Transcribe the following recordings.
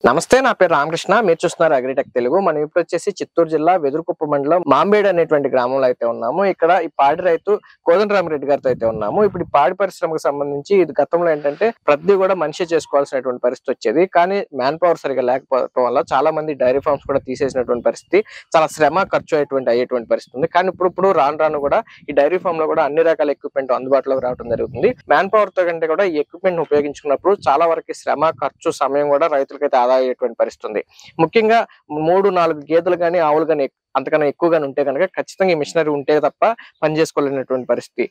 నమస్తే, నా పేరు రామకృష్ణ. మీరు చూస్తున్నారు అగ్రిటెక్ తెలుగు. మనం ఇప్పుడు వచ్చేసి చిత్తూరు జిల్లా వెదురుకుప్ప మండలం మాంబేడ్ అనేటువంటి గ్రామంలో అయితే ఉన్నాము. ఇక్కడ ఈ పాడి రైతు కోదండరామిరెడ్డి గారితో అయితే ఉన్నాము. ఇప్పుడు ఈ పాడి పరిశ్రమకు సంబంధించి ఇది గతంలో ఏంటంటే ప్రతి కూడా మనిషి చేసుకోవాల్సినటువంటి పరిస్థితి వచ్చేది. కానీ మ్యాన్ పవర్ సరిగా లేకపోవడం వల్ల చాలా మంది డైరీ ఫార్మ్స్ కూడా తీసేసినటువంటి పరిస్థితి, చాలా శ్రమ ఖర్చు అయ్యేటువంటి పరిస్థితి ఉంది. కానీ ఇప్పుడు రాను కూడా ఈ డైరీ ఫామ్ లో కూడా అన్ని రకాల ఎక్విప్మెంట్ అందుబాటులోకి రావడం జరుగుతుంది. మ్యాన్ పవర్ తో కంటే కూడా ఈ ఎక్విప్మెంట్ ఉపయోగించుకున్నప్పుడు చాలా వరకు శ్రమ ఖర్చు సమయం కూడా రైతులకైతే ఆదా అయ్యేటువంటి పరిస్థితి ఉంది. ముఖ్యంగా 3-4 గేదెలు కానీ ఆవులు కానీ అంతకన్నా ఎక్కువగానే ఉంటే కనుక ఖచ్చితంగా ఈ మిషనరీ ఉంటే తప్ప పని చేసుకోలేనటువంటి పరిస్థితి.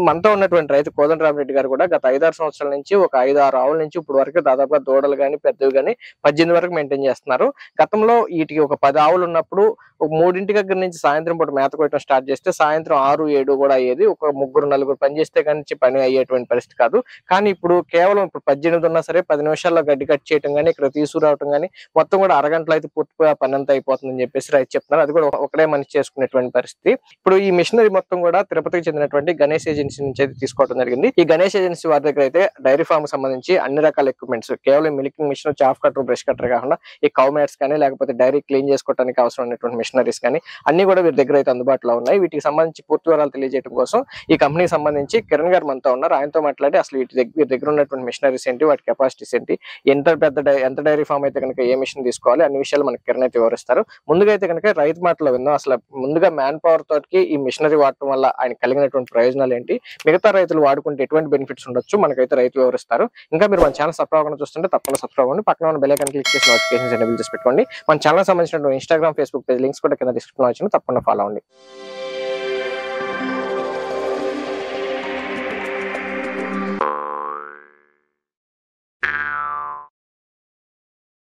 మనతో ఉన్నటువంటి రైతు కోదండరామిరెడ్డి గారు కూడా గత 5-6 సంవత్సరాల నుంచి ఒక 5-6 ఆవుల నుంచి ఇప్పుడు వరకు దాదాపుగా దూడలు కానీ పెద్దవి కానీ 18 వరకు మెయింటైన్ చేస్తున్నారు. గతంలో వీటికి ఒక 10 ఆవులు ఉన్నప్పుడు ఒక 3 దగ్గర నుంచి సాయంత్రం పూట మేత కొట్టడం స్టార్ట్ చేస్తే సాయంత్రం 6-7 కూడా అయ్యేది. ఒక 3-4 పని చేస్తే కానీ పని అయ్యేటువంటి పరిస్థితి కాదు. కానీ ఇప్పుడు కేవలం 18 ఉన్నా సరే 10 నిమిషాల్లో గడ్డి కట్ చేయడం కానీ ఇక్కడ తీసుకురావడం కానీ మొత్తం కూడా అరగంటలో అయితే పూర్తిగా పని అంతా అయిపోతుందని చెప్పేసి రైతు చెప్తున్నారు. అది కూడా ఒకటే మనిషి చేసుకునేటువంటి పరిస్థితి. ఇప్పుడు ఈ మిషనరీ మొత్తం కూడా తిరుపతికి చెందినటువంటి గణేష్ ఏజెన్సీ నుంచి అయితే తీసుకోవడం జరిగింది. ఈ గణేష్ ఏజెన్సీ వారి దగ్గర అయితే డైరీ ఫార్మ్ సంబంధించి అన్ని రకాల ఎక్విప్మెంట్స్, కేవలం milking machine, chaff cutter, brush cutter కాకుండా ఈ కౌ మ్యాట్స్ కానీ లేకపోతే డైరీ క్లీన్ చేసుకోవడానికి అవసరమైనటువంటి మిషనరీస్ కానీ అన్ని కూడా వీరి దగ్గర అయితే అందుబాటులో ఉన్నాయి. వీటికి సంబంధించి పూర్తి వివరాలు తెలియజేయడం కోసం ఈ కంపెనీకి సంబంధించి కిరణ్ గారు మనతో ఉన్నారు. ఆయనతో మాట్లాడి అసలు వీరి దగ్గర ఉన్నటువంటి మిషనరీస్ ఏంటి, వాటి కెపాసిటీస్ ఏంటి, ఎంత డైరీ ఫామ్ అయితే కనుక ఏ మిషన్ తీసుకోవాలి, అన్ని విషయాలు మనకి కిరణ్ అయితే వివరిస్తారు. ముందుగా అయితే కనుక రైతు మాటలో విందాం. అసలు ముందుగా మ్యాన్ పవర్ తోటి ఈ మిషనరీ వాడటం వల్ల ఆయన కలిగినటువంటి ప్రయోజనాలు ఏంటి, మిగతా రైతులు వాడుకుంటే ఎటువంటి బెనిఫిట్స్ ఉండొచ్చు మనకైతే రైతు వివరిస్తారు. ఇంకా మీరు మన ఛానల్ సబ్స్క్రైబ్ అవ్వకుండా చూస్తుంటే తప్పకుండా సబ్స్క్రైబ్ అవ్వండి. పక్కన ఉన్న బెల్ ఐకాన్ క్లిక్ చేసి నోటిఫికేషన్స్ ఎనేబుల్ చేసి పెట్టుకోండి. మన ఛానల్ సంబంధించిన ఇన్స్టాగ్రామ్, ఫేస్బుక్ పేజ్ లింక్స్ కూడా కింద డిస్క్రిప్షన్ లో వచ్చిన తప్పకుండా ఫాలో అవ్వండి.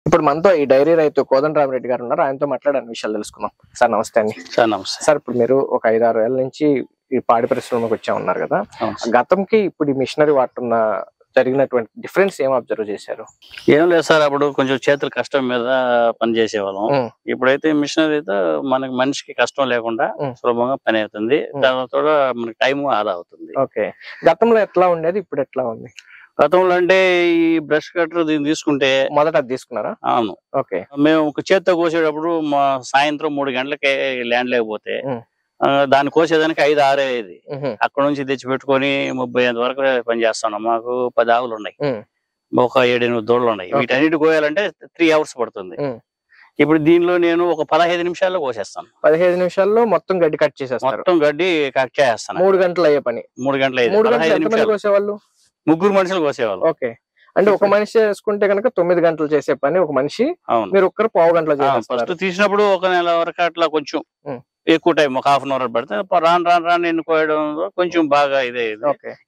ఇప్పుడు మనతో ఈ డైరీ రైతు కోదండరామిరెడ్డి గారు ఉన్నారు. ఆయనతో మాట్లాడని విషయాలు తెలుసుకుందాం. సార్ నమస్తే అండి. సార్ నమస్తే సార్, ఇప్పుడు మీరు ఒక 5-6 ఏళ్ల నుంచి ఈ పాడి పరిశ్రమకు వచ్చా ఉన్నారు కదా, గతంకి ఇప్పుడు ఈ మిషనరీ వాడుతున్న జరిగినటువంటి డిఫరెన్స్ ఏం అబ్జర్వ్ చేశారు? ఏం లేదు సార్, అప్పుడు కొంచెం చేతుల కష్టం మీద పని చేసేవాళ్ళం. ఇప్పుడైతే మిషనరీ అయితే మనకి మనిషికి కష్టం లేకుండా సులభంగా పని అవుతుంది. తర్వాత మనకి టైం ఆదా అవుతుంది. ఓకే, గతంలో ఎట్లా ఉండేది, ఇప్పుడు ఎట్లా ఉంది? గతంలో అంటే ఈ బ్రష్ కట్టర్ దీన్ని తీసుకుంటే మొదట అది తీసుకున్నారా? అవును. ఓకే, మేము ఒక చేత్తో కోసేటప్పుడు మా సాయంత్రం 3 గంటలకే ల్యాండ్ లేకపోతే దాన్ని కోసేదానికి 5-6 అయ్యేది. అక్కడ నుంచి తెచ్చి పెట్టుకొని 35 వరకు పని చేస్తున్నాం. మాకు 10 ఆవులు ఉన్నాయి, ఒక 7-8 దూడలు ఉన్నాయి. వీటన్నిటి కోయాలంటే 3 అవర్స్ పడుతుంది. ఇప్పుడు దీనిలో నేను ఒక 15 నిమిషాల్లో కోసేస్తాను. 15 నిమిషాల్లో మొత్తం గడ్డి కట్ చేసేస్తాను. మొత్తం గడ్డి కట్ చేస్తాను. 3 గంటలు అయ్యే పని. 3 గంటలు అయ్యేది. కోసేవాళ్ళు 3 మనుషులు కోసేవాళ్ళు. ఓకే, అంటే ఒక మనిషి చేసుకుంటే కనుక 9 గంటలు చేసే పని ఒక మనిషి, మీరు ఒక్కరు 15 గంటలు చేస్తారు. ఫస్ట్ తీసినప్పుడు ఒక నెల వరకు అట్లా కొంచెం ఎక్కువ టైం, ఒక 1/2 అవర్ పడితే రాను ఎన్నుకోవడం కొంచెం బాగా ఇదే.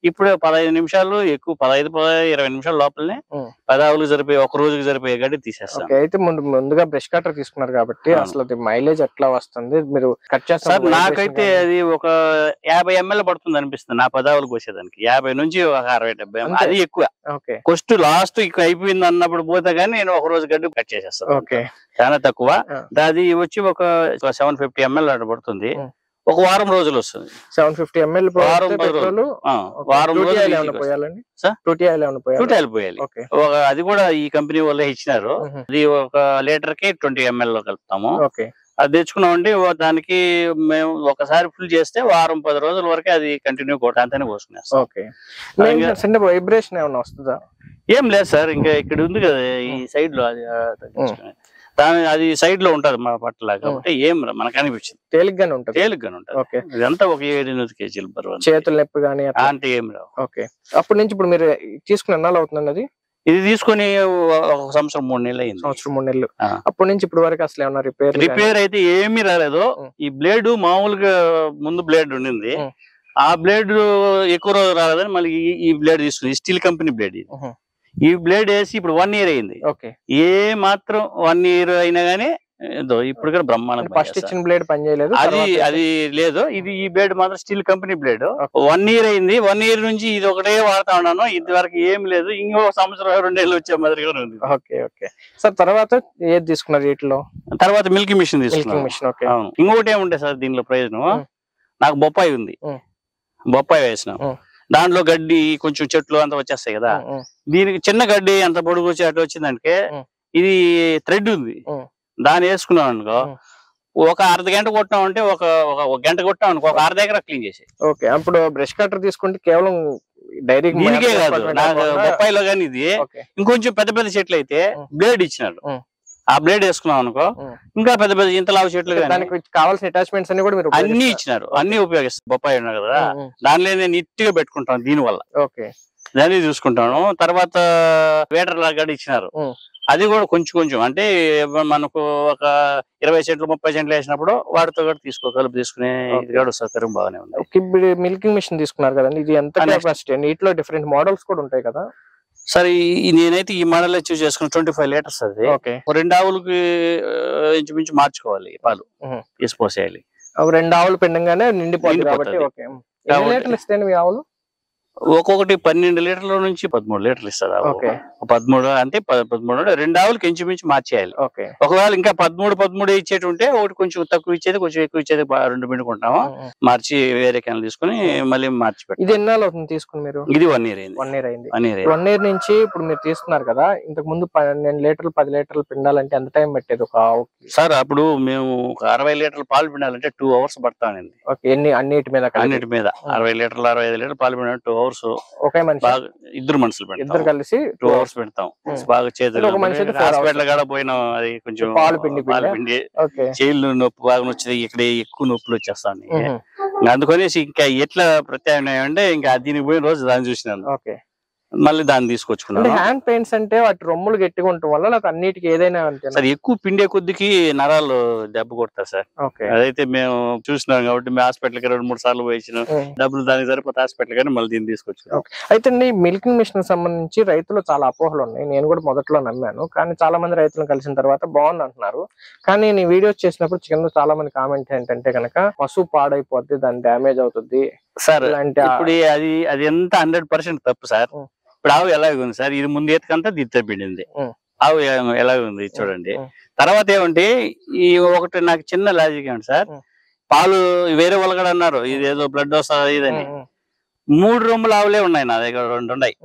ఇప్పుడు 15 నిమిషాలు ఎక్కువ, 15-20 నిమిషాల లోపలనే 10 ఆవులు సరిపోయి ఒక రోజుకి సరిపోయే గడ్డి తీసేస్తాం. అయితే ముందుగా బ్రష్ కట్టర్ తీసుకున్నారు కాబట్టి అసలు మైలేజ్ ఎట్లా వస్తుంది, మీరు కట్ చేస్తారు? నాకైతే అది ఒక 50 ml పడుతుంది అనిపిస్తుంది నా 10 ఆవులు కోసేదానికి. 50 నుంచి ఒక 60-70 అది ఎక్కువ. ఫస్ట్ లాస్ట్ అయిపోయింది అన్నప్పుడు పోతే గానీ నేను ఒక రోజు గడ్డి కట్ చేసేస్తాను. చాలా తక్కువ. అది వచ్చి ఒక 750 ml పడుతుంది. ఒక వారం రోజులు వస్తుంది. 750 ml వారం పోయాలి. అది కూడా ఈ కంపెనీ వల్ల ఇచ్చినారు. అది ఒక లీటర్ కి 20 ml లో కలుపుతాము. అది తెచ్చుకున్నామండి. దానికి మేము ఒకసారి ఫుల్ చేస్తే వారం 10 రోజుల వరకు అది కంటిన్యూ అంతానే పోసుకునేస్తాం. వైబ్రేషన్ ఏమన్నా వస్తుందా? ఏం లేదు సార్, ఇంకా ఇక్కడ ఉంది కదా ఈ సైడ్ లో, అది సైడ్ లో ఉంటది మా పట్టలా కాబట్టి ఏం మనకు అనిపించింది. తేలిగ్గానే ఉంటది. ఇదంతా ఒక 7-8 కేజీలు బరువు. చేతుల నొప్పి కానీ అంటే ఏం రావు. ఓకే, అప్పటి నుంచి ఇప్పుడు మీరు తీసుకుని ఎన్నాళ్ళు అవుతుంది? అది ఇది తీసుకుని 1 సంవత్సరం 3 నెలలు అయింది. 3 నెలలు. అప్పటి నుంచి ఇప్పుడు వరకు అసలు ఏమన్నా రిపేర్ అయితే ఏమీ రాలేదు. ఈ బ్లేడ్ మామూలుగా ముందు బ్లేడ్ ఉండింది, ఆ బ్లేడ్ ఎక్కువ రోజు రాలేదని మళ్ళీ ఈ బ్లేడ్ తీసుకుని, స్టీల్ కంపెనీ బ్లేడ్. ఈ బ్లేడ్ వేసి ఇప్పుడు 1 year అయింది. ఏ మాత్రం 1 year అయినా గానీ ఇప్పుడు కూడా బ్రహ్మాండంగా ఫస్ట్ ఇచ్చిన బ్లేడ్ పని చేయలేదు. అది లేదు, ఇది ఈ బ్లేడ్ మాత్రం స్టీల్ కంపెనీ బ్లేడ్. 1 year అయింది. 1 year నుంచి ఇది ఒకటే వాడుతా ఉన్నాను. ఇది వరకు ఏం లేదు. ఇంకో 1 సంవత్సరం 2 నెలలు వచ్చే మాదిరిగా ఉంది. ఓకే సార్, తర్వాత ఏది తీసుకున్నారు వీటిలో? తర్వాత మిల్కింగ్ మిషన్ తీసుకున్నాను. ఇంకొకటి ఏముంటే సార్ దీనిలో ప్రయోజనం, నాకు బొప్పాయి ఉంది. బొప్పాయి వేసినాం, దాంట్లో గడ్డి కొంచెం చెట్లు అంతా వచ్చేస్తాయి కదా. దీనికి చిన్న గడ్డి అంత పొడుగు వచ్చి అట్లా వచ్చిందంటే ఇది థ్రెడ్ ఉంది, దాన్ని వేసుకున్నాం అనుకో ఒక అర్ధ గంట కొట్టాం అంటే ఒక గంట కొట్టాం అనుకో ఒక అర్ధ ఎకరా క్లీన్ చేసి. ఓకే, అప్పుడు బ్రష్ కట్టర్ తీసుకుంటే కేవలం డైరీ దీనికే కాదు, నాకు బొప్పాయిలో కానీ ఇది ఇంకొంచెం పెద్ద పెద్ద చెట్లు అయితే బ్లేడ్ ఇచ్చినాడు, ఆ బ్లేడ్ వేసుకున్నాం అనుకో ఇంకా పెద్ద పెద్ద ఇంత లావు చెట్లు కావాల్సిన అటాచ్మెంట్స్ అన్ని కూడా మీరు అన్ని ఇచ్చినారు, అన్ని ఉపయోగిస్తాం. బొప్పాయి ఉన్నారు కదా దానిలో నేను నీట్ గా పెట్టుకుంటాను దీనివల్ల, దాన్ని చూసుకుంటాను. తర్వాత వేటర్ లాగా ఇచ్చినారు, అది కూడా కొంచెం కొంచెం అంటే మనకు ఒక 20 సెంట్లు 30 సెంట్లు వేసినప్పుడు వాటితో కూడా కలుపు తీసుకునే ఇది కూడా సౌకర్యం బాగానే ఉంది. ఇప్పుడు మిల్కింగ్ మిషన్ తీసుకున్నారు కదండి, ఇది ఎంత కెపాసిటీ? వీటిలో డిఫరెంట్ మోడల్స్ కూడా ఉంటాయి కదా సరే? నేనైతే ఈ మోడల్ చూస్ చేసుకున్న 25 లీటర్స్ అది. 2 ఆవులకి ఇంచుమించు మార్చుకోవాలి, పాలు తీసిపోసేయాలి. 2 ఆవులు పిండంగానే నిండిపోతుంది కాబట్టి. ఎన్ని లీటర్లు ఇస్తాయి మీ ఆవులు? ఒక్కొక్కటి 12 లీటర్ల నుంచి 13 లీటర్లు ఇస్తారు. 13 అంటే 13 2 ఆవులకి ఇంచుమించు మార్చేయాలి. ఒకవేళ ఇంకా 13 ఇచ్చేటి ఉంటే ఒకటి కొంచెం తక్కువ ఇచ్చేది కొంచెం ఎక్కువ ఇచ్చేది 2 పిండుకుంటాము, మార్చి వేరే క్యాన్లు తీసుకుని మళ్ళీ మార్చి పెట్టి. ఇది ఎన్నాళ్ళు అవుతుంది తీసుకుని మీరు? ఇది 1 year అయింది. 1 year నుంచి ఇప్పుడు మీరు తీసుకున్నారు కదా, ఇంతకు ముందు 12 లీటర్లు 10 లీటర్లు పిండాలంటే ఎంత టైం పెట్టేది ఒక ఆవుకి? సార్ అప్పుడు మేము ఒక 60 లీటర్లు పాలు పిండాలంటే 2 hours పడతానండి. అన్నిటి మీద 60 లీటర్లు 65 లీటర్లు పాలు పిండాలి 2 hours. ఒకే మనిషి, ఇద్దరు మనుషులు ఇద్దరు కలిసి 2 hours పెడతాం. బాగా చేతులు హాస్పిటల్ కాడ పోయినా అది కొంచెం పాలు పిండి చేతులు నొప్పి బాగా నొచ్చింది, ఇక్కడ ఎక్కువ నొప్పులు వచ్చేస్తాను. అందుకనేసి ఇంకా ఎట్లా ప్రత్యామ్నాయం అంటే ఇంకా దీనికి పోయిన రోజు దాన్ని చూసినాను, మళ్ళీ దాన్ని తీసుకొచ్చుకున్నాను. హ్యాండ్ పెయిన్స్ అంటే వాటి రొమ్ములు గట్టిగా ఉండటం వల్ల నాకు అన్నిటికీ ఏదైనా సార్ ఎక్కువ పిండే కొద్దికి నరాలు దెబ్బ కొడతారు సార్. అదైతే మేము చూసినాం కాబట్టి మేము హాస్పిటల్కి 2-3 సార్లు పోయించిన డబ్బులు దానికి సరిపోతే హాస్పిటల్ కానీ మళ్ళీ దీన్ని తీసుకొచ్చాను. అయితే మిల్కింగ్ మిషన్ సంబంధించి రైతులు చాలా అపోహలు ఉన్నాయి. నేను కూడా మొదట్లో నమ్మాను, కానీ చాలా మంది రైతులను కలిసిన తర్వాత బాగుంది అంటున్నారు. కానీ నేను వీడియోస్ చేసినప్పుడు కింద చాలా మంది కామెంట్ ఏంటంటే కనుక పశువు పాడైపోద్ది, దాని డ్యామేజ్ అవుతుంది సార్. ఇప్పుడు అది ఎంత 100% తప్పు సార్. ఇప్పుడు ఆవు ఎలాగ ఉంది సార్, ఇది ముందు ఎత్తుకంతా దిత్త పిండింది, ఆవు ఎలాగ ఉంది చూడండి. తర్వాత ఏమంటే ఈ ఒకటి నాకు చిన్న లాజిక్ ఏమండి సార్, పాలు వేరే వాళ్ళు కూడా అన్నారు ఇది ఏదో బ్లడ్ వస్తుంది ఇదని. 3 రొమ్ములు ఆవులే ఉన్నాయి నా దగ్గర, 2 ఉన్నాయి.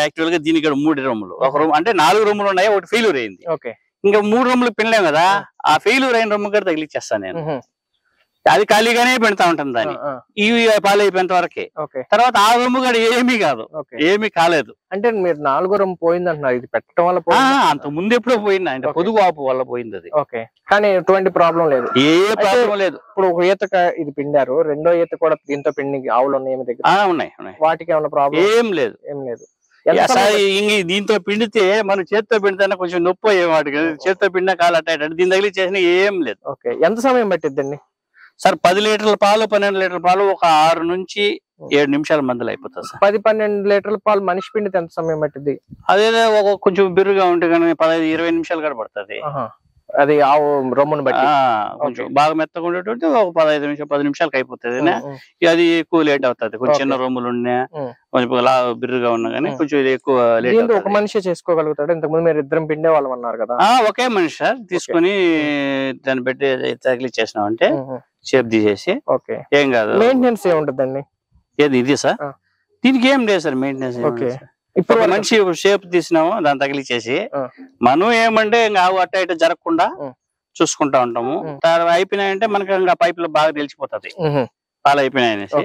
యాక్చువల్ గా దీనికి 3 రొమ్ములు, ఒక రొమ్ము అంటే 4 రొమ్ములు ఉన్నాయి, ఒకటి ఫెయిల్యూర్ అయింది. ఇంకా 3 రొమ్ములు పిండలేం కదా, ఆ ఫెయిల్యూర్ అయిన రొమ్ము కూడా తగిలిచ్చేస్తాను నేను. అది ఖాళీగానే పెడతా ఉంటాను దాన్ని, ఇవి పాలు అయిపోయేంత వరకే. తర్వాత ఆ రొమ్ము కూడా ఏమీ కాదు, ఏమీ కాలేదు. అంటే మీరు 4వ రొమ్ము పోయింది అంటున్నారు, ఇది పెట్టడం వల్ల? అంత ముందు ఎప్పుడో పోయింది, అంటే పొదుగు ఆపు వల్ల పోయింది అది. కానీ ఎటువంటి ప్రాబ్లం లేదు, ఏ ప్రాబ్లం లేదు. ఇప్పుడు ఒక ఈత ఇది పిండారు, 2వ ఈత కూడా దీంతో పిండి ఆవులు ఉన్నాయి మీ దగ్గర? ఉన్నాయి. వాటికి ఏమైనా ప్రాబ్లం? ఏం లేదు. దీంతో పిండితే మనం చేత్తో పిండితే కొంచెం నొప్పి అయ్యే వాటికి, చేత్తో పిండినా కాలు అట్ట దీని తగిలి చేసిన ఏం లేదు. ఎంత సమయం పట్టిద్దండి సార్? 10 లీటర్ల పాలు 12 లీటర్ల పాలు ఒక 6 నుంచి 7 నిమిషాల మందులు అయిపోతుంది సార్. 10-12 లీటర్ల పాలు మనిషి పిండితే ఎంత సమయం పట్టింది? అదే ఒక కొంచెం బిర్రుగా ఉంటే కానీ 15-20 నిమిషాలు కూడా పడుతుంది. అది ఆవు రొమ్మును బట్టి కొంచెం బాగా మెత్తగా ఉండేటువంటి ఒక 10 నిమిషాలకు అయిపోతుంది. అది ఎక్కువ లేట్ అవుతుంది, కొంచెం చిన్న రొమ్ములు ఉన్నా కొంచెం బిర్రుగా ఉన్నా కానీ కొంచెం ఇది ఎక్కువ లేట్. ఒక మనిషి చేసుకోగలుగుతాడు? ఇంతకుముందు మీరు ఇద్దరం పిండే వాళ్ళం అన్నారు కదా. ఒకే మనిషి సార్ తీసుకుని దాన్ని పెట్టి తగిలి చేసినాం అంటే షేప్ తీసేసి ఏం కాదు. మెయింటెనెన్స్ ఏముంటుందండి? ఏది ఇది సార్? దీనికి ఏం లేదు సార్ మెయింటెనెన్స్. ఇప్పుడు మనిషి షేప్ తీసినాము దాన్ని తగిలిచ్చేసి మనం ఏమంటే ఇంకా ఆవు అట్ట ఇట్ట జరగకుండా చూసుకుంటా ఉంటాము. అయిపోయినాయంటే మనకి ఇంకా పైపులో బాగా తెలిసిపోతుంది పాలు అయిపోయినాయనేసి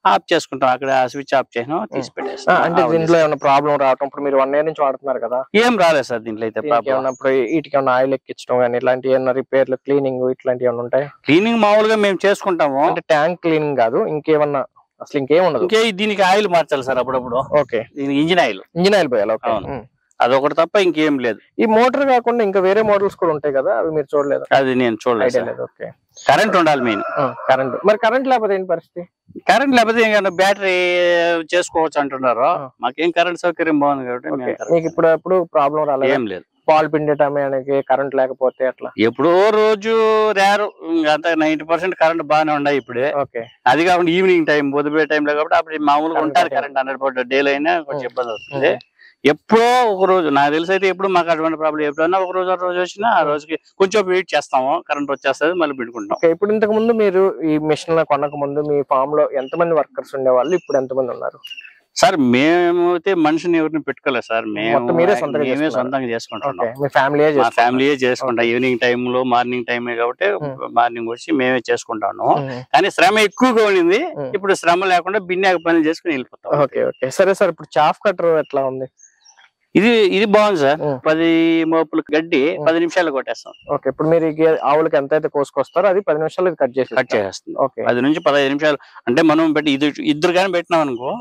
ఆఫ్ చేసుకుంటాం. అక్కడ స్విచ్ ఆఫ్ చేసినా తీసి పెట్టేస్తాం. అంటే దీంట్లో ఏమైనా ప్రాబ్లం రావటం? ఇప్పుడు మీరు 1 year నుంచి వాడుతున్నారు కదా, ఏం రాలేదు సార్ దీంట్లో అయితే. ఇప్పుడు వీటికి ఏమైనా ఆయిల్ ఎక్కించడం కానీ ఇలాంటి ఏమైనా రిపేర్లు క్లీనింగ్ ఇట్లాంటివి ఏమైనా ఉంటాయి? క్లీనింగ్ మామూలుగా మేము చేసుకుంటాము, అంటే ట్యాంక్ క్లీనింగ్ కాదు, ఇంకేమన్నా? అసలు ఇంకేముండదు? దీనికి ఆయిల్ మార్చాలి సార్ అప్పుడప్పుడు. దీనికి ఇంజిన్ ఆయిల్ పోయాలి. అదొకటి తప్ప ఇంకేం లేదు. ఈ మోటార్ కాకుండా ఇంకా వేరే మోడల్స్ కూడా ఉంటాయి కదా, అవి మీరు చూడలేదు? అది నేను చూడలేదు. కరెంట్ ఉండాలి మెయిన్. కరెంట్ మరి కరెంట్ లేకపోతే ఏంటి పరిస్థితి? కరెంట్ లేకపోతే ఇంకా బ్యాటరీ చేసుకోవచ్చు అంటున్నారు. మాకేం కరెంట్ సౌకర్యం బాగుంది కాబట్టి మీకు ఇప్పుడు ప్రాబ్లం రాలేదు? ఏం లేదు. పాలు పిండటానికి కరెంట్ లేకపోతే అట్లా ఎప్పుడో రోజు రేరు, అంతా 90% కరెంట్ బాగానే ఉన్నాయి ఇప్పుడే. అది కాకుండా ఈవినింగ్ టైం పొద్దుపోయే టైంలో కాబట్టి అప్పుడు మామూలుగా ఉంటారు కరెంట్ 100%. డేలో అయినా కొంచెం ఇబ్బంది అవుతుంది. ఎప్పుడో ఒక రోజు నాకు తెలిసి అయితే ఎప్పుడు మాకు అటువంటి ప్రాబ్లం, ఎప్పుడన్నా ఒక రోజు వచ్చినా ఆ రోజుకి కొంచెం వెయిట్ చేస్తాము, కరెంట్ వచ్చేస్తుంది మళ్ళీ పెట్టుకుంటాం. ఇప్పుడు ఇంతకు ముందు మీరు ఈ మిషన్ కొనక ముందు మీ ఫామ్ లో ఎంతమంది వర్కర్స్ ఉండేవాళ్ళు, ఇప్పుడు ఎంతమంది ఉన్నారు? సార్ మేమైతే మనిషిని ఎవరిని పెట్టుకోలేదు సార్, మేమే సొంతంగా చేసుకుంటాం. ఫ్యామిలీ చేసుకుంటాం. ఈవినింగ్ టైమ్ లో మార్నింగ్ టైమే కాబట్టి మార్నింగ్ వచ్చి మేమే చేసుకుంటాను. కానీ శ్రమ ఎక్కువగా ఉండింది, ఇప్పుడు శ్రమ లేకుండా బిన్యాక పనులు చేసుకుని వెళ్ళిపోతాం. సరే సార్, ఇప్పుడు చాఫ్ కట్టర్ ఎట్లా ఉంది? ఇది బాగుంది సార్. 10 మోపులు గడ్డి 10 నిమిషాలు కొట్టేస్తాం. ఓకే, ఇప్పుడు మీరు ఆవులకి ఎంత అయితే కోసుకొస్తారో అది 10 నిమిషాలు కట్ చేసేస్తుంది. 10 నుంచి 15 నిమిషాలు అంటే మనం పెట్టి ఇద్దరు కానీ పెట్టినాం అనుకో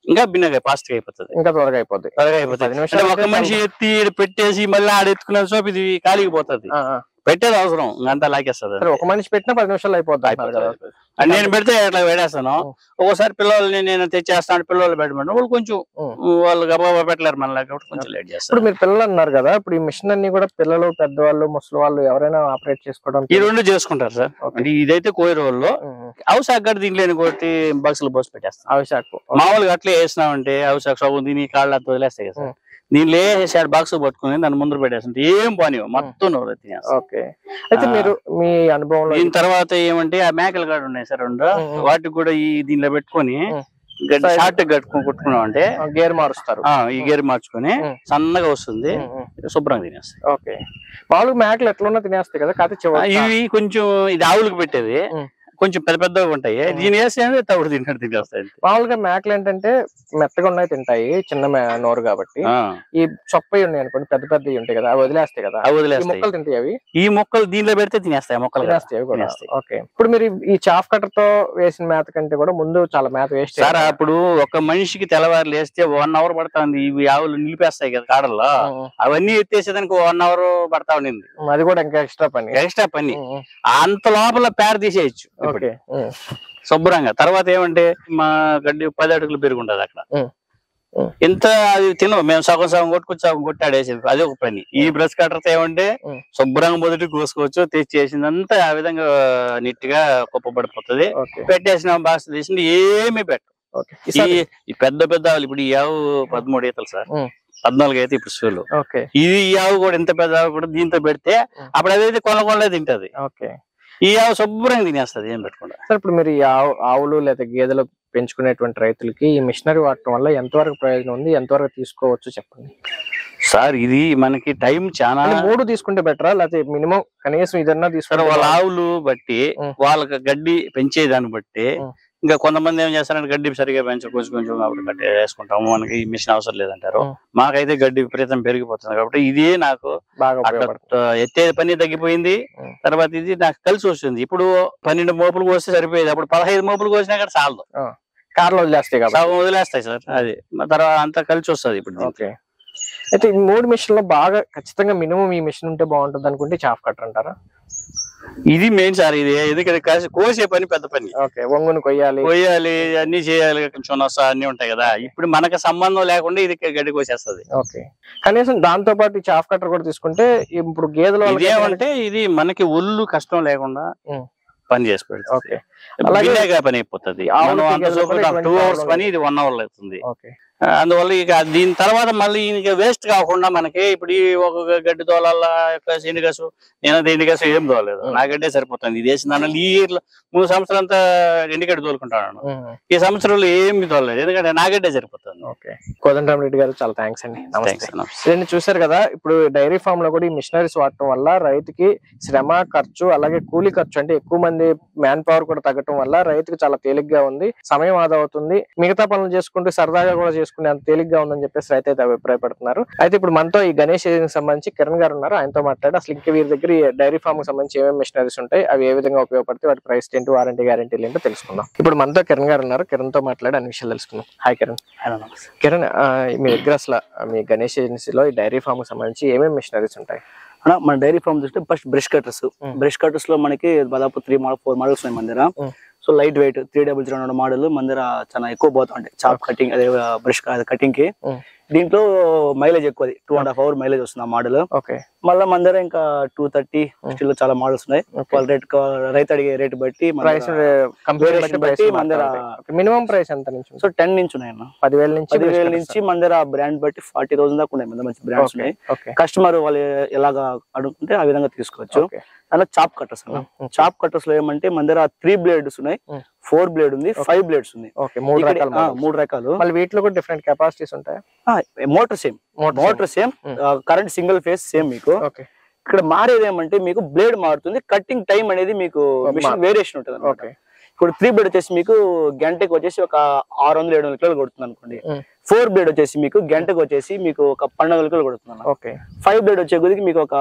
ఇంకా బిన్నగా ఫాస్ట్ గా అయిపోతుంది, ఇంకా త్వరగా అయిపోతుంది. ఒక మనిషి ఎత్తి పెట్టేసి మళ్ళీ ఆడెత్తుకున్న సోపు ఇది ఖాళీకి పోతుంది, పెట్టేది అవసరం అంతా లాగేస్తుంది. ఒక మనిషి పెట్టినా 10 నిమిషాలు అయిపోతుంది. నేను పెడితే అట్లా పెట్టేస్తాను. ఒక్కోసారి పిల్లల్ని నేను తెచ్చేస్తాను, పిల్లలు పెట్టమంటే వాళ్ళు కొంచెం వాళ్ళు గబాబా పెట్టలేరు మన కాబట్టి కొంచెం లేట్ చేస్తారు. ఇప్పుడు మీరు పిల్లలు అన్నారు కదా, ఇప్పుడు ఈ మిషన్ అన్ని కూడా పిల్లలు, పెద్దవాళ్ళు, ముసలి వాళ్ళు ఎవరైనా ఆపరేట్ చేసుకోవడం ఈ రెండు చేసుకుంటారు సార్. అంటే ఇదైతే కోయి రోజుల్లో అవశాఖ గడ్డ దీంట్లో కొట్టి బక్సులు పోసి పెట్టేస్తాం. అవశాఖ మామూలుగా అట్లా వేసినామంటే అవశాఖ సోపు దీని కాళ్ళు అంతా వదిలేస్తాయి కదా సార్. దీనిలో వేసేసాడు బాక్స్ పట్టుకుని దాన్ని ముందు పెట్టేస్తుంటే ఏం పని మొత్తం ఓకే. అయితే మీరు మీ అనుభవంలో దీని తర్వాత ఏమంటే ఆ మేకలు కాడ ఉన్నాయి సార్ రెండు, వాటికి కూడా ఈ దీనిలో పెట్టుకొని షార్ట్ కొట్టుకున్నాం అంటే గేర్ మారుస్తారు. ఈ గేర్ మార్చుకొని సన్నగా వస్తుంది, శుభ్రంగా తినేస్తాయి. ఓకే, మామూలుగా మేకలు ఎట్లున్నా తినేస్తాయి కదా, కాకపోతే ఇవి కొంచెం ఇది ఆవులకు పెట్టేది కొంచెం పెద్ద పెద్దగా ఉంటాయి, దీని వేస్తే తవుడు తింటాడు తినేస్తాయి. మామూలుగా మేకలు ఏంటంటే మెత్తగా ఉన్నాయి తింటాయి, చిన్న నోరు కాబట్టి. ఈ చొప్పయి ఉన్నాయి అనుకోండి, పెద్ద పెద్దవి ఉంటాయి కదా, అవి వదిలేస్తాయి కదా, అవి వదిలేస్తాయి. మొక్కలు తింటాయి అవి, ఈ మొక్కలు దీనిలో పెడితే తినేస్తాయి, మొక్కలు తినేస్తాయి. ఓకే, ఇప్పుడు మీరు ఈ చాఫ్ కట్టర్ తో వేసిన మేత కంటే కూడా ముందు చాలా మేత వేస్ట్ సార్. అప్పుడు ఒక మనిషికి తెల్లవారు లేస్తే 1 అవర్ పడుతుంది. ఇవి ఆవులు నిలిపేస్తాయి కదా కాడల్లో, అవన్నీ ఎత్తేసేదానికి 1 అవర్ పడతా ఉండింది. అది కూడా ఇంకా ఎక్స్ట్రా పని. అంత లోపల పేర తీసేయచ్చు శుభ్రంగా. తర్వాత ఏమంటే మా గడ్డి 10 అడుగులు పెరుగుంటది అక్కడ, ఎంత అది తినవు మేము సగం సగం కొట్టుకొచ్చి సగం కొట్టాడేసేది, అదే ఒక పని. ఈ బ్రష్ కట్టర్తో ఏమంటే శుభ్రంగా మొదటి కోసుకోవచ్చు, తెచ్చి చేసిందంతా ఆ విధంగా నీట్ గా కుప్పబడిపోతుంది. పెట్టేసిన బాక్స్ తీసింది ఏమీ పెట్టు. ఈ పెద్ద పెద్ద ఆవులు ఇప్పుడు ఈ ఆవు 13 ఈతలు సార్, 14 అయితే ఇప్పుడు సూలు. ఇది ఈ ఆవు కూడా ఎంత పెద్ద ఆవు కూడా దీంతో పెడితే అప్పుడు అదైతే కొనకొనలే తింటది. ఈ ఆవు శుభ్రంగా తినేస్తుంది ఏం పెట్టుకుంటా. సార్ ఇప్పుడు మీరు ఈ ఆవులు లేదా గేదెలు పెంచుకునేటువంటి రైతులకి ఈ మిషనరీ వాడటం వల్ల ఎంతవరకు ప్రయోజనం ఉంది, ఎంతవరకు తీసుకోవచ్చు చెప్పండి సార్. ఇది మనకి టైం చాలా 3 తీసుకుంటే బెటరా, లేకపోతే మినిమం కనీసం ఇదన్నా తీసుకుంటే? వాళ్ళ ఆవులు బట్టి వాళ్ళకి గడ్డి పెంచేదాన్ని బట్టి, ఇంకా కొంతమంది ఏం చేస్తారంటే గడ్డి సరిగా పెంచు కొంచెం కాబట్టి గడ్డి వేసుకుంటాము, మనకి ఈ మిషన్ అవసరం లేదంటారు. మాకైతే గడ్డి విపరీతం పెరిగిపోతుంది కాబట్టి ఇదే నాకు ఎత్తే పని తగ్గిపోయింది. తర్వాత ఇది నాకు కలిసి వస్తుంది. ఇప్పుడు 12 మోపులు కోస్తే సరిపోయేది, అప్పుడు 15 మోపులు కోసినా కూడా చాలదు, కార్లు వదిలేస్తాయి సార్. అది తర్వాత అంతా కలిసి వస్తుంది ఇప్పుడు. అయితే ఈ 3 మిషన్ లో బాగా ఖచ్చితంగా మినిమం ఈ మిషన్ ఉంటే బాగుంటుంది అనుకుంటే చాఫ్ కట్టర్ అంటారా? ఇది మెయిన్ సార్. ఇది ఎందుకంటే కోసే పని పెద్ద పని, వంగును కొయ్యాలి అన్ని చేయాలి, కొంచెం అన్ని ఉంటాయి కదా. ఇప్పుడు మనకు సంబంధం లేకుండా ఇది గడ్డి కోసేస్తుంది. కనీసం దాంతో పాటు చాఫ్ కట్టర్ కూడా తీసుకుంటే ఇప్పుడు గేదెలు ఏమంటే ఇది మనకి ఒళ్ళు కష్టం లేకుండా పని చేసి పెడుతుంది, అలాగే పని అయిపోతుంది. 2 అవర్స్ పని ఇది 1 అవర్ అవుతుంది. అందువల్ల ఇక దీని తర్వాత మళ్ళీ వేస్ట్ కాకుండా మనకి ఇప్పుడు ఒక గడ్డి తోలాల ఎండుగసు, నేను ఎండుగసు ఏం తోలేదు, నా గడ్డే సరిపోతుంది. ఇది వేసిన 3 సంవత్సరాలు అంతా ఎండుగడ్డి తోలుకుంటాను, ఈ సంవత్సరంలో ఏమి తోలలేదు ఎందుకంటే నా గడ్డే సరిపోతుంది. కోదండరామిరెడ్డి గారు చాలా థ్యాంక్స్ అండి. దీన్ని చూసారు కదా, ఇప్పుడు డైరీ ఫామ్ లో కూడా ఈ మిషనరీస్ వాడటం వల్ల రైతుకి శ్రమ ఖర్చు అలాగే కూలీ ఖర్చు అంటే ఎక్కువ మంది మ్యాన్ పవర్ కూడా తగ్గటం వల్ల రైతుకు చాలా తేలిగ్గా ఉంది, సమయం ఆదా అవుతుంది, మిగతా పనులు చేసుకుంటూ సరదాగా కూడా చేసుకుంటే అంత తేలిగ్గా ఉందని చెప్పేసి రైతు అయితే అభిప్రాయపడుతున్నారు. అయితే ఇప్పుడు మనతో ఈ గణేష్ సంబంధించి కిరణ్ గారు ఉన్నారు, ఆయనతో మాట్లాడి అసలు ఇంకా వీరి దగ్గర డైరీ ఫామ్ కి సంబంధించి ఏమేమి మిషనరీస్ ఉంటాయి, అవి ఏ విధంగా ఉపయోగపడతాయి, వాటి ప్రైస్ ఏంటి, వారంటీ గ్యారంటీలు ఏంటో తెలుసుకుందాం. ఇప్పుడు మనతో కిరణ్ గారు ఉన్నారు, కిరణ్ తో మాట్లాడి అన్ని విషయాలు తెలుసుకుందాం. హాయ్ కిరణ్. కిరణ్, మీ దగ్గర అసలు మీ గణేష్ ఏజెన్సీలో ఈ డైరీ ఫామ్ కి సంబంధించి ఏమేమి మిషనరీస్ ఉంటాయి? మన డైరీ ఫామ్ చూస్తే ఫస్ట్ బ్రష్ కట్టర్స్ లో మనకి దాదాపు 4 మోడల్స్ ఉన్నాయి మన దగ్గర. సో లైట్ వెయిట్ 3002 మోడల్ మన దగ్గర చాలా ఎక్కువ పోతుంటాయి చాప్ కటింగ్, అదే బ్రష్ కటింగ్ కి. దీంట్లో మైలేజ్ ఎక్కువ, 2.5 అవర్ మైలేజ్ వస్తుంది ఆ మోడల్. మళ్ళీ మన దగ్గర ఇంకా 230 స్టిల్ చాలా మోడల్స్ ఉన్నాయి. వాళ్ళ రేట్ రైతు అడిగే రేట్ బట్టి మన మినిమం ప్రైస్ ఎంత నుంచి? సో 10 నుంచి ఉన్నాయి అన్న, 10,000 నుంచి మన దగ్గర బ్రాండ్ బట్టి 40,000 దాకా ఉన్నాయి. మంచి బ్రాండ్స్ ఉన్నాయి. కస్టమర్ వాళ్ళు ఎలాగా అడుగుతుంటే ఆ విధంగా తీసుకోవచ్చు. అలా చాప్ కట్టర్స్ లో ఏమంటే మన దగ్గర 3 బ్లేడ్స్ ఉన్నాయి, 4 బ్లేడ్ ఉంది, 5 బ్లేడ్స్ ఉంది. ఓకే, 3 రకాలు. 3 రకాలు. మళ్ళీ వీటిలో కూడా డిఫరెంట్ కెపాసిటీస్ ఉంటాయా? Motor same, current single phase same మీకు. ఓకే, ఇక్కడ మారేది ఏమంటే మీకు బ్లేడ్ మారుతుంది, కట్టింగ్ టైం అనేది మీకు మిషన్ వేరియేషన్ ఉంటుంది. ఓకే, ఇప్పుడు 3 బ్లేడ్ వచ్చేసి మీకు గంటకి వచ్చేసి ఒక 600-700 కిలోలు కొడుతుంది అనుకోండి. 4 బ్లేడ్ వచ్చేసి మీకు గంటకు వచ్చేసి మీకు ఒక 1200 కిలోలు కొడుతుంది. ఓకే, 5 బ్లేడ్ వచ్చే కొద్దికి మీకు ఒక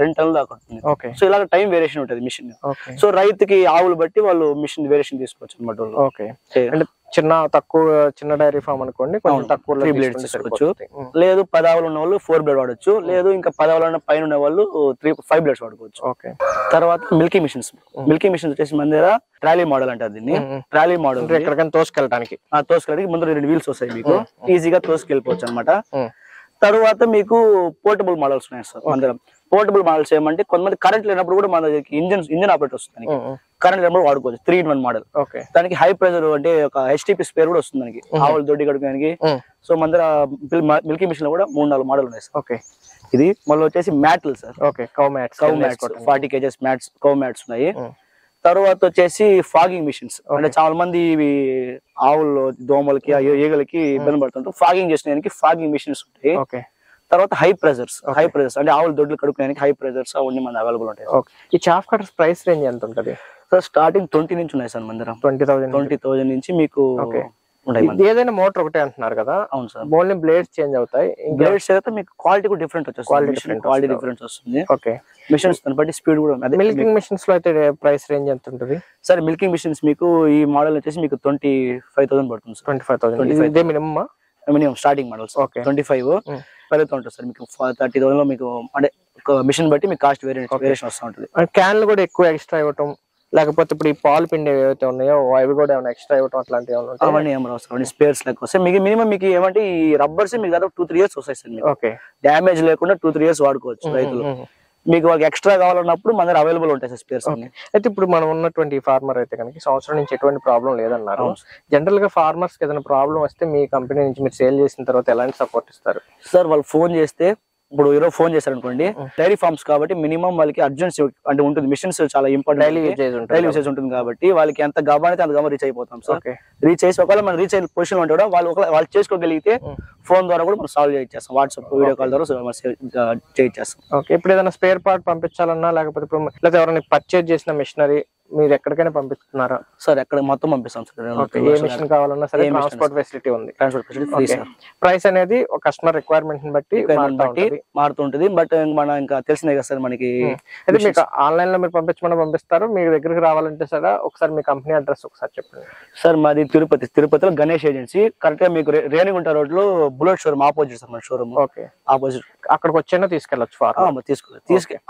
2 టన్నుల దాకా కొడుతుంది. ఓకే. సో ఇలాగ టైం వేరియేషన్ ఉంటుంది మిషన్. ఓకే, సో రైతుకి ఆవులు బట్టి వాళ్ళు మిషన్ వేరియేషన్ తీసుకోవచ్చు అనమాట. ఓకే, అంటే చిన్న డైరీ ఫామ్ అనుకోండి, కొంచెం తక్కువ 3 బ్లేడ్స్ తీసుకోవచ్చు. లేదు 10 ఆవులు ఉన్న వాళ్ళు 4 బ్లేడ్ వాడచ్చు. లేదు ఇంకా 10 ఆవుల పైన ఉన్న వాళ్ళు 5 బ్లేడ్స్ వాడుకోవచ్చు. ఓకే. తర్వాత మిల్కీ మిషన్స్ వచ్చేసి మన దగ్గర ట్రాలీ మోడల్ అంటారు దీన్ని. ట్రాలీ మోడల్ ఎక్కడికైనా తోసుకెళ్ళడానికి ముందు 2 వీల్స్ వస్తాయి మీకు, ఈజీగా తోసుకెళ్ళిపోవచ్చు అనమాట. తర్వాత మీకు పోర్టబుల్ మోడల్స్ ఉన్నాయి సార్ మన దగ్గర. పోర్టబుల్ మోడల్స్ ఏమంటే కొంతమంది కరెంట్ లేనప్పుడు కూడా మన దగ్గర ఇంజిన్ ఆపరేట్ వస్తుంది, కరెంట్ లేనప్పుడు వాడుకోవచ్చు. 3-in-1 model. దానికి హై ప్రెషర్ అంటే ఒక HTP స్పేర్ కూడా వస్తుంది దానికి, ఆవులు దొడ్డి కడుకోవడానికి. సో మన దగ్గర మిల్కీ మిషన్ లో కూడా 3-4 మోడల్ ఉన్నాయి సార్. ఓకే, ఇది మళ్ళీ వచ్చేసి మ్యాట్లు sir. Okay, cow mats 40 kgs mats, cow mats ఉన్నాయి. తర్వాత వచ్చేసి ఫాగింగ్ మిషన్స్, అంటే చాలా మంది ఇవి ఆవులు దోమలకి ఈగలకి ఇబ్బంది పడుతుంటారు. ఫాగింగ్ చేసేదానికి ఫాగింగ్ మిషన్స్ ఉంటాయి. ఓకే. తర్వాత హై ప్రెజర్స్ అంటే ఆవులు దొడ్లు కడుపుకోవడానికి హై ప్రెజర్స్ అవన్నీ మన అవైలబుల్ ఉంటాయి. ఈ చాఫ్ కటర్స్ ప్రైస్ రేంజ్ ఎంత ఉంటుంది? సో స్టార్టింగ్ 20 నుంచి ఉన్నాయి సార్ మన దగ్గర. 20,000 నుంచి మీకు ఏదైనా మోటార్ ఒకటే అంటున్నారు కదా? అవును సార్. ఓన్లీ బ్లేడ్స్ చేంజ్ అవుతాయి, బ్లేడ్స్ అయితే మీకు క్వాలిటీ కూడా డిఫరెంట్ వచ్చేస్తుంది, క్వాలిటీ డిఫరెన్స్ వస్తుంది. ఓకే, మిషన్స్ దాన్ని బట్టి స్పీడ్ కూడా. మిల్కింగ్ మిషన్స్ లో అయితే ప్రైస్ రేంజ్ ఎంత ఉంటుంది సార్? మిల్కింగ్ మిషన్స్ మీకు ఈ మోడల్ వచ్చేసి మీకు 25,000 పడుతుంది సార్. 25,000 ఇదే మినిమం స్టార్టింగ్ మోడల్స్. 25 పెరుగుతూ ఉంటుంది సార్. మీకు 30,000 లో మీకు అంటే మిషన్ బట్టి మీకు కాస్ట్ వేరియేషన్ వస్తూ ఉంటుంది. క్యాన్లు కూడా ఎక్కువ ఎక్స్ట్రా ఇవ్వటం, లేకపోతే ఇప్పుడు ఈ పాలు పిండి ఏవైతే ఉన్నాయో అవి కూడా ఏమైనా ఎక్స్ట్రా ఇవ్వటం అట్లాంటివి అవన్నీ ఏమైనా అవసరం, స్పేర్స్ లెక్క వస్తాయి. మీకు మినిమం మీకు ఏమంటే ఈ రబ్బర్స్ మీకు దాదాపు 2-3 years వస్తాయి సార్. ఓకే, డ్యామేజ్ లేకుండా 2-3 years వాడుకోవచ్చు రైతులు. మీకు వాళ్ళకి ఎక్స్ట్రా కావాలన్నప్పుడు మన దగ్గర అవైలబుల్ ఉంటాయి సార్ స్పేర్స్. అయితే ఇప్పుడు మనం ఉన్నటువంటి ఫార్మర్ అయితే కనుక సంవత్సరం నుంచి ఎటువంటి ప్రాబ్లం లేదన్నారు. జనరల్ గా ఫార్మర్స్ కి ఏదైనా ప్రాబ్లం వస్తే మీ కంపెనీ నుంచి మీరు సేల్ చేసిన తర్వాత ఎలాంటి సపోర్ట్ ఇస్తారు సార్? వాళ్ళు ఫోన్ చేస్తే, ఇప్పుడు ఈరోజు ఫోన్ చేశారు అనుకోండి, డైరీ ఫార్మ్స్ కాబట్టి మినిమం వాళ్ళకి అర్జెన్సీ అంటే ఉంటుంది. మిషన్స్ చాలా ఇంపార్టెంట్, డైలీ యూసేజ్ ఉంటుంది కాబట్టి వాళ్ళకి ఎంత గబానైతే అంత గబా రీచ్ అయిపోతాం సార్. రీచ్ చేసి ఒకవేళ మనం రీచ్ అయిన పొజిషన్ ఉంటే కూడా వాళ్ళు చేసుకోగలిగితే ఫోన్ ద్వారా కూడా మనం సాల్వ్ చేయించేస్తాం, వాట్సాప్ వీడియో కాల్ ద్వారా చేయించేస్తాం. ఓకే, ఇప్పుడు ఏదైనా స్పేర్ పార్ట్ పంపించాలన్నా, లేకపోతే ఇప్పుడు ఎవరైనా పర్చేజ్ చేసిన మిషనరీ మీరు ఎక్కడికైనా పంపిస్తున్నారా సార్? ఎక్కడ మొత్తం పంపిస్తాం సార్. ఏ మిషన్ కావాలన్నా సరే ట్రాన్స్పోర్ట్ ఫెసిలిటీ ఉంది. ప్రైస్ అనేది ఒక కస్టమర్ రిక్వైర్మెంట్ బట్టి మారుతుంటది. బట్ మన ఇంకా తెలిసిందే కదా సార్ మనకి. అయితే మీకు ఆన్లైన్ లో మీరు పంపిస్తారు, మీ దగ్గరికి రావాలంటే సరే ఒకసారి మీ కంపెనీ అడ్రస్ ఒకసారి చెప్పండి సార్. మాది తిరుపతిలో గణేష్ ఏజెన్సీ, కరెక్ట్ గా మీకు రేణిగుంట రోడ్ లో బుల్లెట్ షోరూమ్ ఆపోజిట్ సార్ మన షోరూమ్. Okay, opposite. అక్కడికి వచ్చేనా తీసుకెళ్ళచ్చు.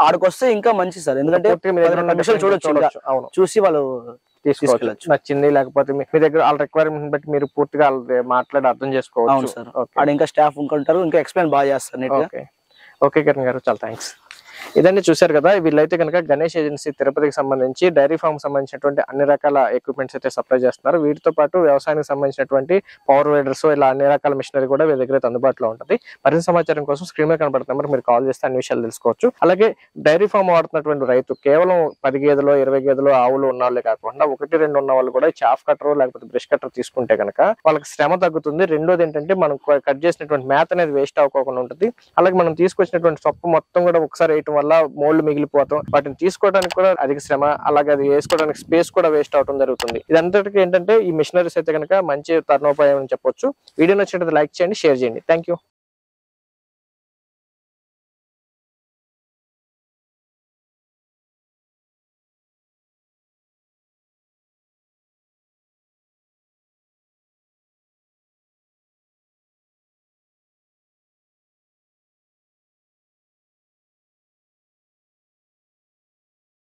ఆడికి వస్తే ఇంకా మంచి సార్, ఎందుకంటే చూడొచ్చు, చూసి వాళ్ళు తీసుకోవచ్చు. నచ్చింది లేకపోతే మీ దగ్గర వాళ్ళ రిక్వైర్మెంట్ బట్టి మీరు పూర్తిగా మాట్లాడి అర్థం చేసుకోవచ్చు. అవును సార్. అక్కడ ఇంకా స్టాఫ్ ఉంటారు, ఇంకా ఎక్స్ప్లెయిన్ బాగా చేస్తారు. ఓకే కిరణ్ గారు, చాలా థ్యాంక్స్. ఇదన్నీ చూశారు కదా, వీళ్ళైతే కనుక గణేష్ ఏజెన్సీ తిరుపతికి సంబంధించి డైరీ ఫార్మ్ సంబంధించినటువంటి అన్ని రకాల ఎక్విప్మెంట్స్ అయితే సప్లై చేస్తున్నారు. వీటితో పాటు వ్యవసాయానికి సంబంధించినటువంటి పవర్ వైడర్స్ ఇలా అన్ని రకాల మిషనరీ కూడా వీళ్ళ దగ్గర అందుబాటులో ఉంటుంది. మరింత సమాచారం కోసం స్క్రీన్ మీద కనబడుతున్న నెంబర్ మీరు కాల్ చేస్తే అన్ని విషయాలు తెలుసుకోవచ్చు. అలాగే డైరీ ఫార్మ్ వాడుతున్నటువంటి రైతు కేవలం 10 గేదెలు 20 గేదెలు ఆవులు ఉన్న వాళ్ళే కాకుండా 1-2 ఉన్న వాళ్ళు కూడా చాఫ్ కటర్ లేకపోతే బ్రష్ కటర్ తీసుకుంటే కనుక వాళ్ళకి శ్రమ తగ్గుతుంది. రెండోది ఏంటంటే మనం కట్ చేసినటువంటి మేత అనేది వేస్ట్ అవ్వకుండా ఉంటుంది. అలాగే మనం తీసుకొచ్చినటువంటి సొప్పు మొత్తం కూడా ఒకసారి వేయటం వల్ల మోల్డ్ మిగిలిపోతాం, వాటిని తీసుకోవడానికి కూడా అధిక శ్రమ, అలాగే అది వేసుకోవడానికి స్పేస్ కూడా వేస్ట్ అవడం జరుగుతుంది. ఇదంతటికి ఏంటంటే ఈ మిషనరీస్ అయితే కనుక మంచి తరుణోపాయం అని చెప్పొచ్చు. వీడియో నచ్చినట్లయితే లైక్ చేయండి, షేర్ చేయండి. Thank you.